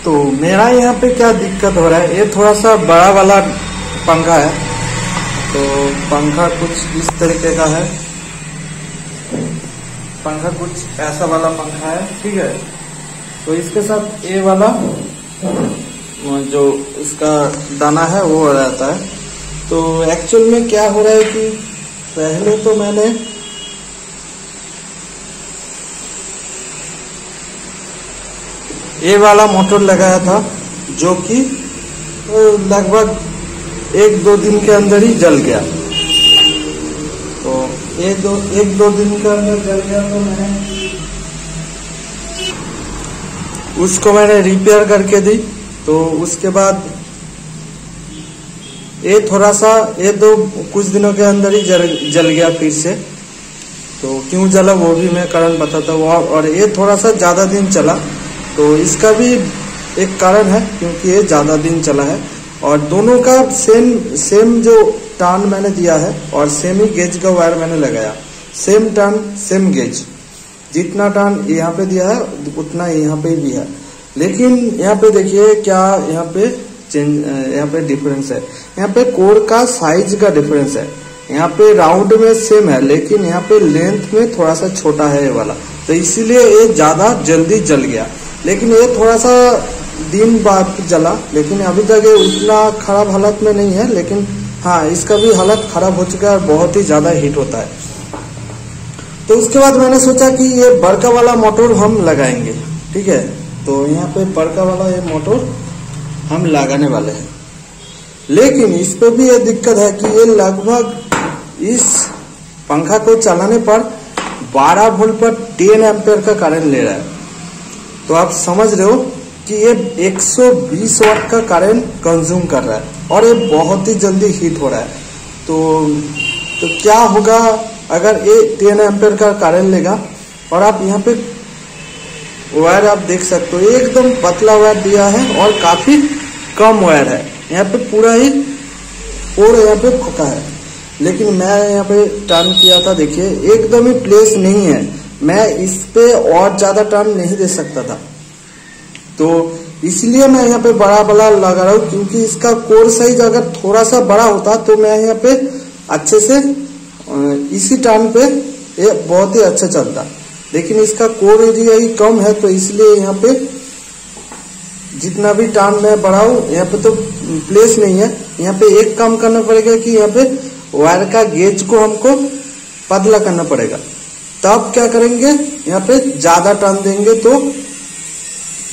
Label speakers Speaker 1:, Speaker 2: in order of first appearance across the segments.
Speaker 1: तो मेरा यहाँ पे क्या दिक्कत हो रहा है, ये थोड़ा सा बड़ा वाला पंखा है। तो पंखा कुछ इस तरीके का है, पंखा कुछ ऐसा वाला पंखा है, ठीक है। तो इसके साथ ये वाला जो इसका दाना है वो रहता है। तो एक्चुअल में क्या हो रहा है कि पहले तो मैंने ये वाला मोटर लगाया था, जो कि लगभग 1-2 दिन के अंदर ही जल गया। तो एक दो दिन के अंदर जल गया, तो मैंने रिपेयर करके दी। तो उसके बाद ये थोड़ा सा कुछ दिनों के अंदर ही जल गया फिर से। तो क्यों जला वो भी मैं कारण बताता हूँ। और ये थोड़ा सा ज्यादा दिन चला, तो इसका भी एक कारण है, क्योंकि ये ज्यादा दिन चला है। और दोनों का सेम जो टान मैंने दिया है और सेम ही गेज का वायर मैंने लगाया, सेम टान सेम गेज, जितना टान यहाँ पे दिया है उतना यहाँ पे भी है। लेकिन यहाँ पे देखिए क्या यहाँ पे डिफरेंस है। यहाँ पे कोर का साइज का डिफरेंस है। यहाँ पे राउंड में सेम है, लेकिन यहाँ पे लेंथ में थोड़ा सा छोटा है ये वाला, तो इसीलिए ये ज्यादा जल्दी जल गया। लेकिन ये थोड़ा सा दिन बाद जला, लेकिन अभी तक ये उतना खराब हालत में नहीं है। लेकिन हाँ, इसका भी हालत खराब हो चुका है और बहुत ही ज्यादा हीट होता है। तो उसके बाद मैंने सोचा कि ये बड़का वाला मोटर हम लगाएंगे, ठीक है। तो यहाँ पे बड़का वाला ये मोटर हम लगाने वाले हैं। लेकिन इस पे भी ये दिक्कत है कि ये लगभग इस पंखा को चलाने पर 12 वोल्ट पर 10 एम्पेयर का करंट ले रहा है। तो आप समझ रहे हो कि ये 120 वाट का करंट कंज्यूम कर रहा है और ये बहुत ही जल्दी हीट हो रहा है। तो क्या होगा अगर ये 10 एम्पेयर का करंट लेगा। और आप यहाँ पे वायर आप देख सकते हो, एकदम पतला वायर दिया है और काफी कम वायर है। यहाँ पे पूरा ही और यहाँ पे खोखा है। लेकिन मैं यहाँ पे टर्न किया था, देखिए एकदम ही प्लेस नहीं है। मैं इस पे और ज्यादा टर्न नहीं दे सकता था, तो इसलिए मैं यहाँ पे बड़ा वाला लगा रहा हूँ। क्योंकि इसका कोर साइज अगर थोड़ा सा बड़ा होता तो मैं यहाँ पे अच्छे से इसी टर्न पे ये बहुत ही अच्छा चलता। लेकिन इसका कोर एरिया ही कम है, तो इसलिए यहाँ पे जितना भी टर्न मैं बढ़ाऊं यहाँ पे तो प्लेस नहीं है। यहाँ पे एक काम करना पड़ेगा कि यहाँ पे वायर का गेज को हमको पतला करना पड़ेगा। तब क्या करेंगे, यहाँ पे ज्यादा टर्न देंगे तो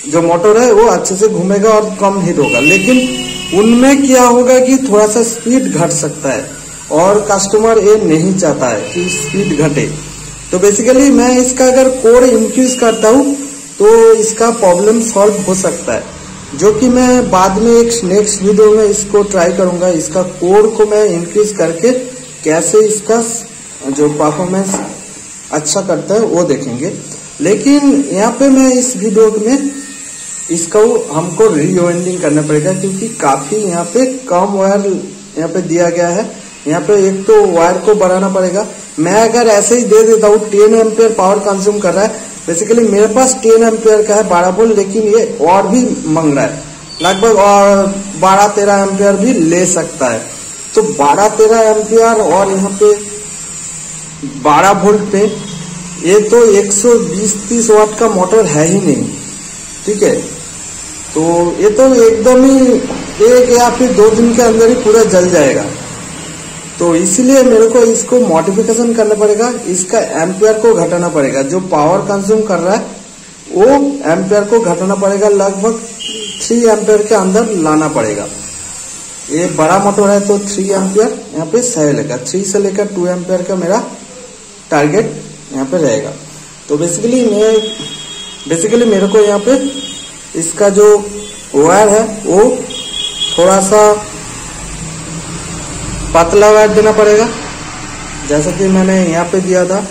Speaker 1: जो मोटर है वो अच्छे से घूमेगा और कम हीट होगा। लेकिन उनमें क्या होगा कि थोड़ा सा स्पीड घट सकता है और कस्टमर ये नहीं चाहता है कि स्पीड घटे। तो बेसिकली मैं इसका अगर कोर इंक्रीज करता हूँ तो इसका प्रॉब्लम सॉल्व हो सकता है, जो कि मैं बाद में एक नेक्स्ट वीडियो में इसको ट्राई करूंगा। इसका कोर को मैं इंक्रीज करके कैसे इसका जो परफॉर्मेंस अच्छा करता है वो देखेंगे। लेकिन यहाँ पे मैं इस वीडियो में इसको हमको रीवाइंडिंग करना पड़ेगा, क्योंकि काफी यहाँ पे कम वायर यहाँ पे दिया गया है। यहाँ पे एक तो वायर को बढ़ाना पड़ेगा। मैं अगर ऐसे ही दे देता हूँ, 10 एम्पेयर पावर कंज्यूम कर रहा है। बेसिकली मेरे पास 10 एम्पेयर का है 12 वोल्ट, लेकिन ये और भी मांग रहा है, लगभग और 12-13 एम्पेयर भी ले सकता है। तो 12-13 एम्पेयर और यहाँ पे 12 वोल्ट पे ये तो 120-30 वाट का मोटर है ही नहीं, ठीक है। तो ये तो एकदम ही 1 या फिर 2 दिन के अंदर ही पूरा जल जाएगा। तो इसलिए मेरे को इसको मॉडिफिकेशन करना पड़ेगा, इसका एम्पियर को घटाना पड़ेगा। जो पावर कंज्यूम कर रहा है वो एम्पियर को घटाना पड़ेगा, लगभग 3 एम्पियर के अंदर लाना पड़ेगा। ये बड़ा मोटर है तो 3 एम्पियर यहाँ पे सही लेगा। 3 से लेकर 2 एम्पियर का मेरा टारगेट यहाँ पे रहेगा। तो बेसिकली मेरे को यहाँ पे इसका जो वायर है वो थोड़ा सा पतला वायर देना पड़ेगा, जैसा कि मैंने यहाँ पे दिया था,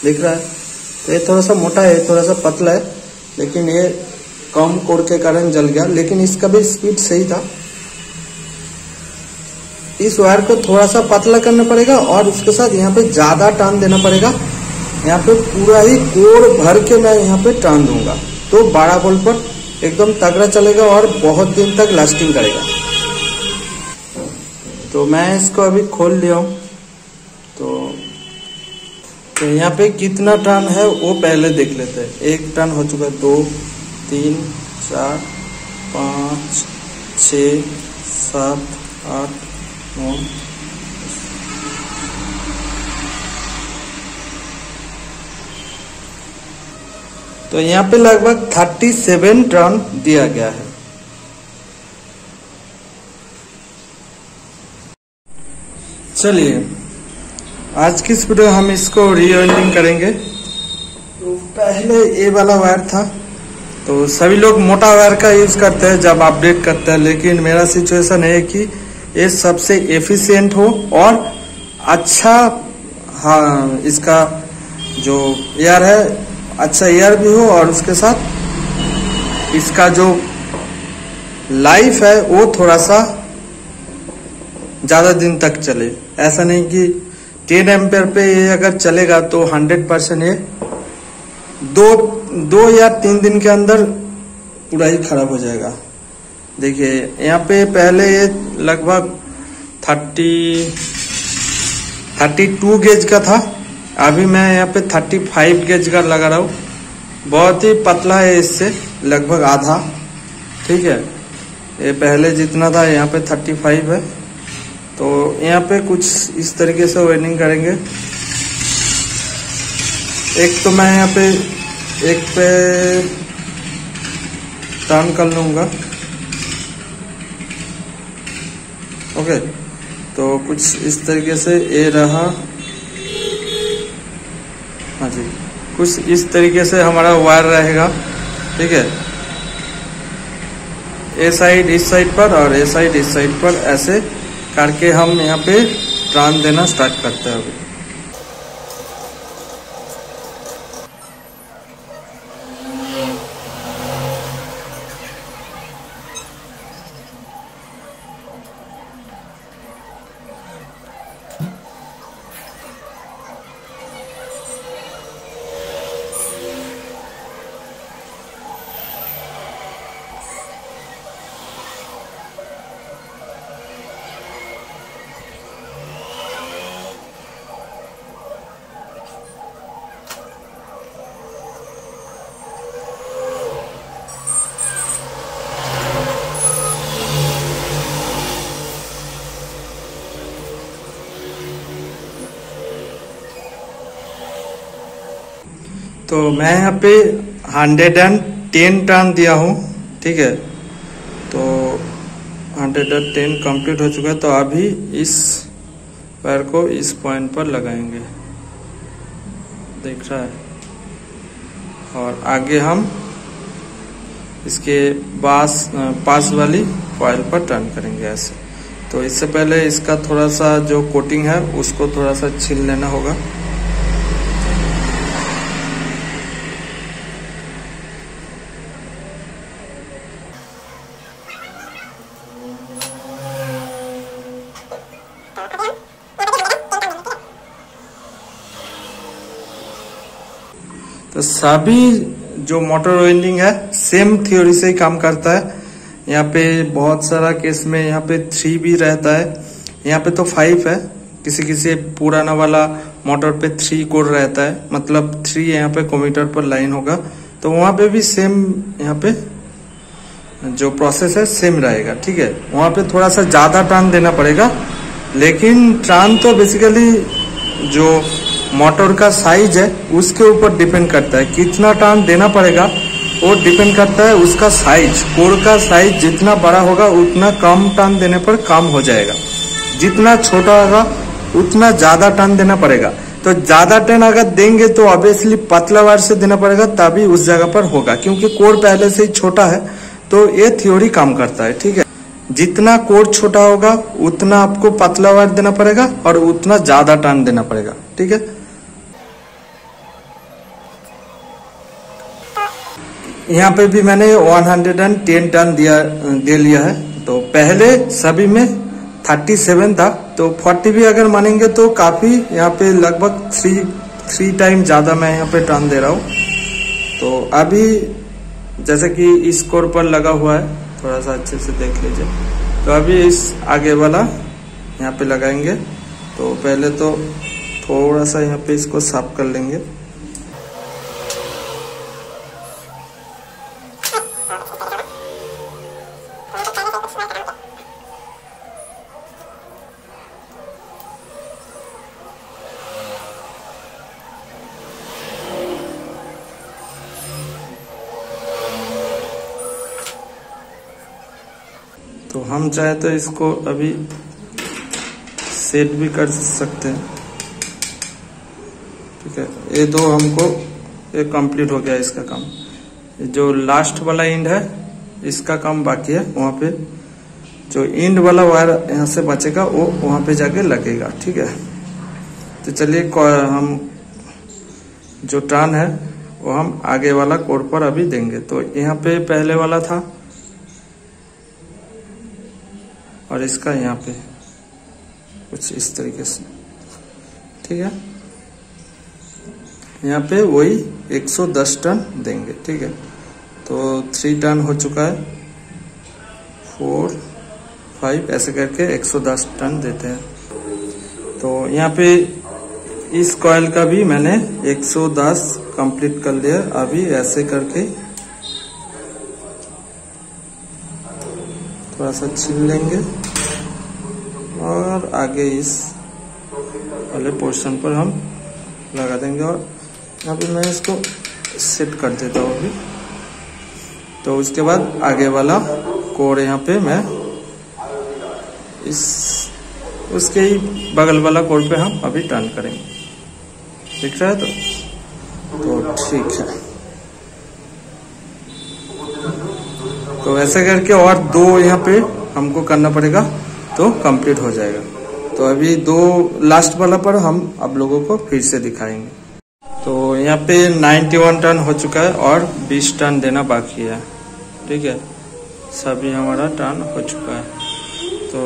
Speaker 1: दिख रहा है। तो ये थोड़ा सा मोटा है, थोड़ा सा पतला है, लेकिन ये कम कोर के कारण जल गया। लेकिन इसका भी स्पीड सही था। इस वायर को थोड़ा सा पतला करना पड़ेगा और उसके साथ यहाँ पे ज्यादा टर्न देना पड़ेगा, यहाँ पे पूरा ही कोर भर के मैं यहाँ पे टान दूंगा, तो 12 वोल्ट पर एकदम तगड़ा चलेगा और बहुत दिन तक लास्टिंग करेगा। तो मैं इसको अभी खोल लिया हूँ। तो यहाँ पे कितना टर्न है वो पहले देख लेते हैं। 1 टर्न हो चुका है, 2 3 4 5 6 7 8 9। तो यहाँ पे लगभग 37 टर्न दिया गया है। चलिए आज की इस वीडियो हम इसको रीवायरिंग करेंगे। तो पहले ये वाला वायर था, तो सभी लोग मोटा वायर का यूज करते हैं जब अपडेट करते हैं, लेकिन मेरा सिचुएशन है कि ये सबसे एफिशिएंट हो और अच्छा, हाँ इसका जो एयर है अच्छा एयर भी हो और उसके साथ इसका जो लाइफ है वो थोड़ा सा ज्यादा दिन तक चले। ऐसा नहीं कि 10 एम्पेयर पे ये अगर चलेगा तो 100% ये 2 या 3 दिन के अंदर पूरा ही खराब हो जाएगा। देखिए यहाँ पे पहले ये लगभग 32 गेज का था, अभी मैं यहाँ पे 35 गेज का लगा रहा हूँ। बहुत ही पतला है, इससे लगभग आधा। ठीक है, ये पहले जितना था यहाँ पे 35 है। तो यहाँ पे कुछ इस तरीके से वायरिंग करेंगे। एक तो मैं यहाँ पे एक पे टर्न कर लूंगा। ओके, तो कुछ इस तरीके से ये रहा। हाँ जी, कुछ इस तरीके से हमारा वायर रहेगा। ठीक है, ए साइड इस साइड पर और ए साइड इस साइड पर, ऐसे करके हम यहाँ पे टर्न देना स्टार्ट करते हैं अभी। तो मैं यहाँ पे 110 टर्न दिया हूँ। ठीक है, तो 110 कंप्लीट हो चुका है। तो अभी इस वायर को इस पॉइंट पर लगाएंगे, देख रहा है, और आगे हम इसके पास वाली कॉइल पर टर्न करेंगे ऐसे। तो इससे पहले इसका थोड़ा सा जो कोटिंग है उसको थोड़ा सा छील लेना होगा। तो सभी जो मोटर वाइंडिंग है सेम थ्योरी से ही काम करता है। यहाँ पे बहुत सारा केस में यहाँ पे 3 भी रहता है, यहाँ पे तो 5 है। किसी पुराना वाला मोटर पे 3 कोर रहता है, मतलब 3 यहाँ पे कम्यूटर पर लाइन होगा। तो वहां पे भी सेम यहाँ पे जो प्रोसेस है सेम रहेगा। ठीक है, वहां पे थोड़ा सा ज्यादा टर्न देना पड़ेगा, लेकिन टर्न तो बेसिकली जो मोटर का साइज है उसके ऊपर डिपेंड करता है। कितना टर्न देना पड़ेगा वो डिपेंड करता है उसका साइज। कोर का साइज जितना बड़ा होगा उतना कम टर्न देने पर काम हो जाएगा, जितना छोटा होगा उतना ज्यादा टर्न देना पड़ेगा। तो ज्यादा टर्न अगर देंगे तो ऑब्वियसली पतला वायर से देना पड़ेगा, तभी उस जगह पर होगा, क्योंकि कोर पहले से ही छोटा है। तो ये थ्योरी काम करता है। ठीक है, जितना कोर छोटा होगा उतना आपको पतला वायर देना पड़ेगा और उतना ज्यादा टर्न देना पड़ेगा। ठीक है, यहाँ पे भी मैंने 110 टर्न दे लिया है। तो पहले सभी में 37 था, तो 40 भी अगर मानेंगे तो काफी, यहाँ पे लगभग 3 टाइम ज़्यादा मैं यहाँ पे टर्न दे रहा हूँ। तो अभी जैसे कि इस कोर पर लगा हुआ है, थोड़ा सा अच्छे से देख लीजिए। तो अभी इस आगे वाला यहाँ पे लगाएंगे। तो पहले तो थोड़ा सा यहाँ पे इसको साफ कर लेंगे। तो हम चाहे तो इसको अभी सेट भी कर सकते हैं। ठीक है, ये दो हमको ये कंप्लीट हो गया इसका काम। जो लास्ट वाला एंड है इसका काम बाकी है। वहाँ पे जो एंड वाला वायर यहाँ से बचेगा वो वहाँ पे जाके लगेगा। ठीक है, तो चलिए हम जो टर्न है वो हम आगे वाला कोर पर अभी देंगे। तो यहाँ पे पहले वाला था और इसका यहाँ पे कुछ इस तरीके से। ठीक है, यहाँ पे वही 110 टर्न देंगे। ठीक है, तो 3 टर्न हो चुका है, 4 5 ऐसे करके 110 टर्न देते हैं। तो यहाँ पे इस कॉइल का भी मैंने 110 कंप्लीट कर लिया। अभी ऐसे करके थोड़ा सा छील लेंगे और आगे इस वाले पोर्शन पर हम लगा देंगे। और यहाँ पे मैं इसको सेट कर देता हूँ अभी। तो उसके बाद आगे वाला कोर यहाँ पे मैं इस उसके ही बगल वाला कोर पे हम अभी टर्न करेंगे। दिख रहा है? तो ठीक है। तो ऐसे करके और 2 यहाँ पे हमको करना पड़ेगा तो कंप्लीट हो जाएगा। तो अभी 2 लास्ट वाला पर हम आप लोगों को फिर से दिखाएंगे। तो यहाँ पे 91 टर्न हो चुका है और 20 टर्न देना बाकी है। ठीक है, सभी हमारा टर्न हो चुका है। तो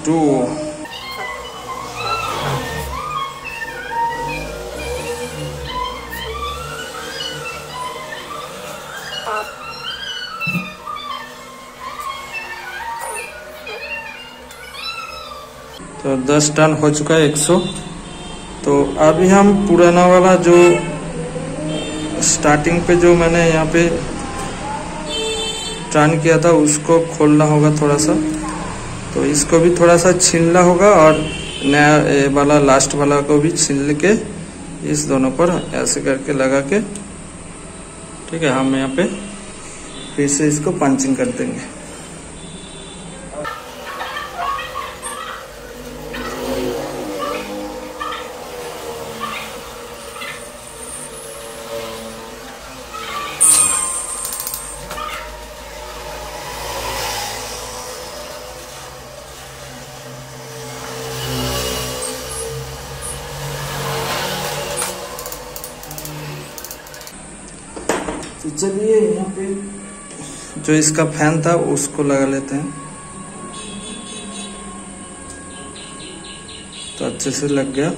Speaker 1: 2 तो 10 टर्न हो चुका है 100। तो अभी हम पुराना वाला जो स्टार्टिंग पे जो मैंने यहाँ पे टर्न किया था उसको खोलना होगा थोड़ा सा। तो इसको भी थोड़ा सा छीलना होगा और नया वाला लास्ट वाला को भी छील के इस दोनों पर ऐसे करके लगा के, ठीक है, हम यहाँ पे फिर से इसको पंचिंग कर देंगे। तो चलिए यहाँ पे जो इसका फैन था उसको लगा लेते हैं। तो अच्छे से लग गया।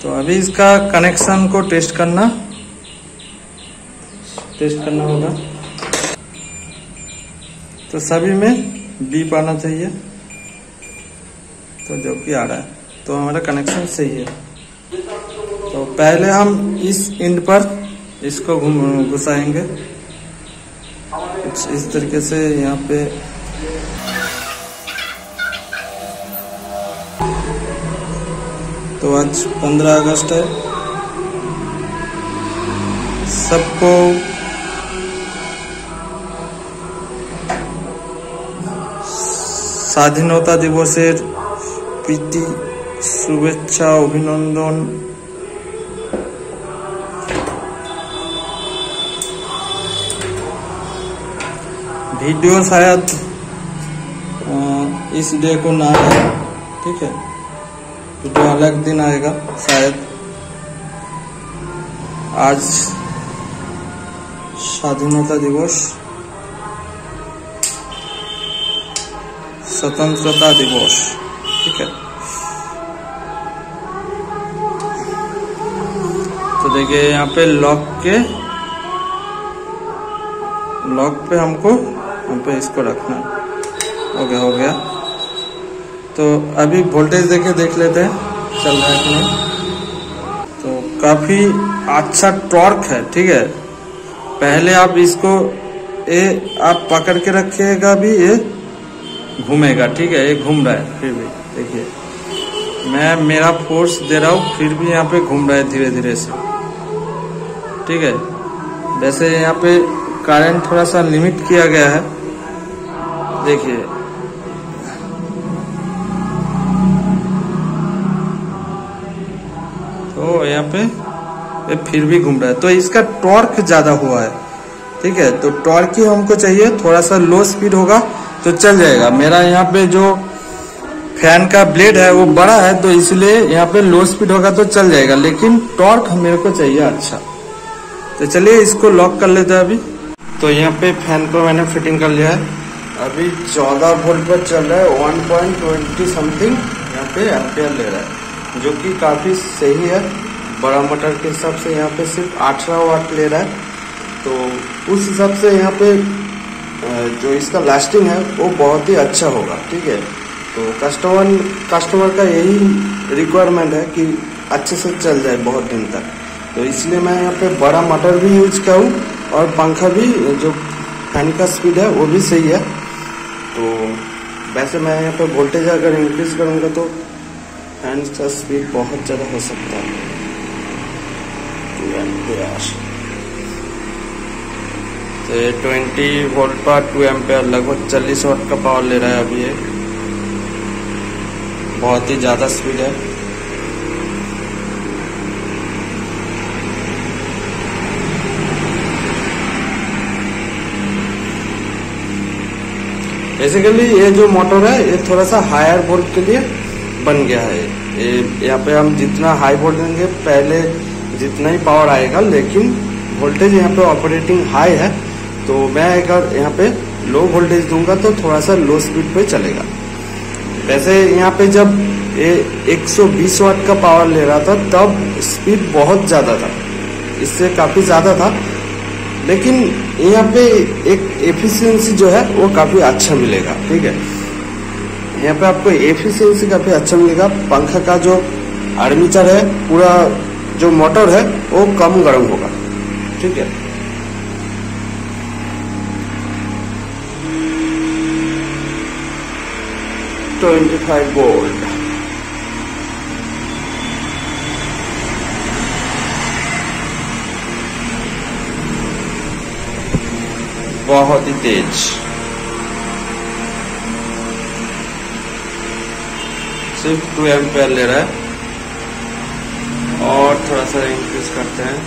Speaker 1: तो अभी इसका कनेक्शन को टेस्ट करना होगा। तो सभी में बीप आना चाहिए, तो जो कि आ रहा है, तो हमारा कनेक्शन सही है। तो पहले हम इस एंड पर इसको घुसाएंगे कुछ इस तरीके से। यहाँ पे तो आज 15 अगस्त है। सबको স্বাধীনতা দিবসের প্রীতি শুভেচ্ছা অভিনন্দন। वीडियो शायद इस डे को ना आए, ठीक है, वीडियो अलग दिन आएगा शायद। आज स्वाधीनता दिवस, स्वतंत्रता दिवस, ठीक है। देखिए यहाँ पे लॉक पे हमको यहाँ पे इसको रखना है। हो गया। तो अभी वोल्टेज देख लेते हैं चल रहा है कि नहीं। तो काफी अच्छा टॉर्क है, ठीक है। पहले आप इसको आप पकड़ के रखिएगा भी, ये घूमेगा, ठीक है। ये घूम रहा है फिर भी, देखिए मैं मेरा फोर्स दे रहा हूँ फिर भी यहाँ पे घूम रहा है धीरे धीरे से, ठीक है। वैसे यहाँ पे करंट थोड़ा सा लिमिट किया गया है, देखिए। तो यहाँ पे ये फिर भी घूम रहा है, तो इसका टॉर्क ज्यादा हुआ है, ठीक है। तो टॉर्क ही हमको चाहिए, थोड़ा सा लो स्पीड होगा तो चल जाएगा। मेरा यहाँ पे जो फैन का ब्लेड है वो बड़ा है, तो इसलिए यहाँ पे लो स्पीड होगा तो चल जाएगा, लेकिन टॉर्क मेरे को चाहिए अच्छा। तो चलिए इसको लॉक कर लेते हैं अभी। तो यहाँ पे फैन को मैंने फिटिंग कर लिया है। अभी 14 वोल्ट पर चल रहा है, 1.20 समथिंग यहाँ पे एम्पियर ले रहा है, जो कि काफी सही है। बड़ा मोटर के हिसाब से यहाँ पे सिर्फ 18 वाट ले रहा है, तो उस हिसाब से यहाँ पे जो इसका लास्टिंग है वो बहुत ही अच्छा होगा, ठीक है। तो कस्टमर का यही रिक्वायरमेंट है कि अच्छे से चल जाए बहुत दिन तक, तो इसलिए मैं यहाँ पे बड़ा मोटर भी यूज करूँ और पंखा भी, जो फैन का स्पीड है वो भी सही है। तो वैसे मैं यहाँ पे वोल्टेज अगर इंक्रीज करूँगा तो फैन का स्पीड बहुत ज़्यादा हो सकता है। तो ये 20 वोल्ट पर 2 एम्पियर लगभग 40 वाट का पावर ले रहा है अभी। ये बहुत ही ज़्यादा स्पीड है। बेसिकली ये जो मोटर है ये थोड़ा सा हायर वोल्ट के लिए बन गया है। यहाँ पे हम जितना हाई वोल्ट देंगे पहले जितना ही पावर आएगा, लेकिन वोल्टेज यहाँ पे ऑपरेटिंग हाई है, तो मैं अगर यहाँ पे लो वोल्टेज दूंगा तो थोड़ा सा लो स्पीड पे चलेगा। वैसे यहाँ पे जब ये 120 वाट का पावर ले रहा था तब स्पीड बहुत ज्यादा था, इससे काफी ज्यादा था, लेकिन यहाँ पे एक एफिशिएंसी जो है वो काफी अच्छा मिलेगा, ठीक है। यहाँ पे आपको एफिशिएंसी काफी अच्छा मिलेगा। पंखा का जो आर्मीचर है, पूरा जो मोटर है वो कम गर्म होगा, ठीक है। तो 25 वोल्ट बहुत ही तेज, सिर्फ 2 एम्पियर ले रहा है। और थोड़ा सा इंक्रीज करते हैं,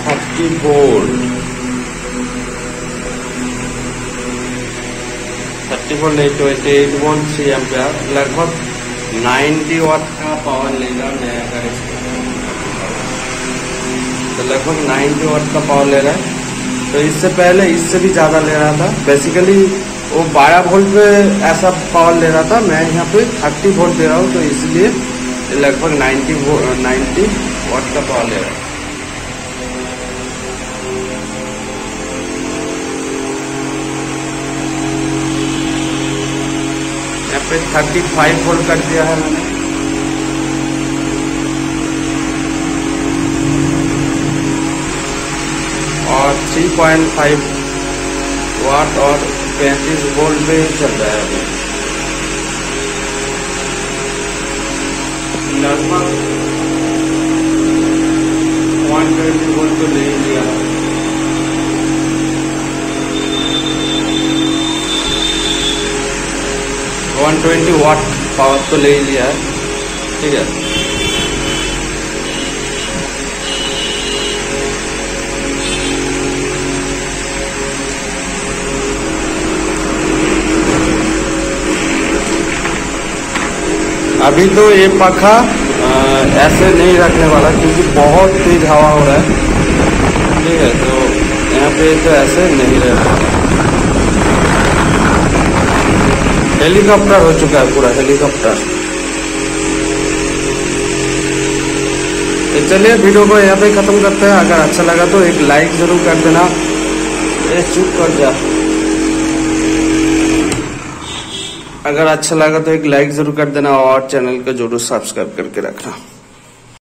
Speaker 1: 30 वोल्ट 30 वोल्ट नहीं, 28 वोल्ट 3 एम्पियर, लगभग 90 वाट का पावर लेगा। मैं अगर इसको तो लगभग 90 वाट का पावर ले रहा है। तो इससे पहले इससे भी ज्यादा ले रहा था। बेसिकली वो 12 वोल्ट पे ऐसा पावर ले रहा था, मैं यहाँ पे 30 वोल्ट दे रहा हूँ, तो इसलिए लगभग 90 वाट का पावर ले रहा है। यहाँ पे 35 वोल्ट कर दिया है मैंने। और 3.5 वाट और 35 वोल्ट पे चल रहा है अभी। लगभग 120 वोल्ट तो ले लिया। 120 वाट पावर तो ले लिया है, ठीक है। अभी तो ये पंखा ऐसे नहीं रखने वाला क्योंकि बहुत तेज हवा हो रहा है, ठीक है। तो यहाँ पे तो ऐसे नहीं रहता। हेलीकॉप्टर हो चुका है पूरा, हेलीकॉप्टर। तो चलिए वीडियो को यहाँ पे खत्म करते हैं। अगर अच्छा लगा तो एक लाइक जरूर कर देना। चुप कर जा। अगर अच्छा लगा तो एक लाइक जरूर कर देना और चैनल को जरूर सब्सक्राइब करके रखना।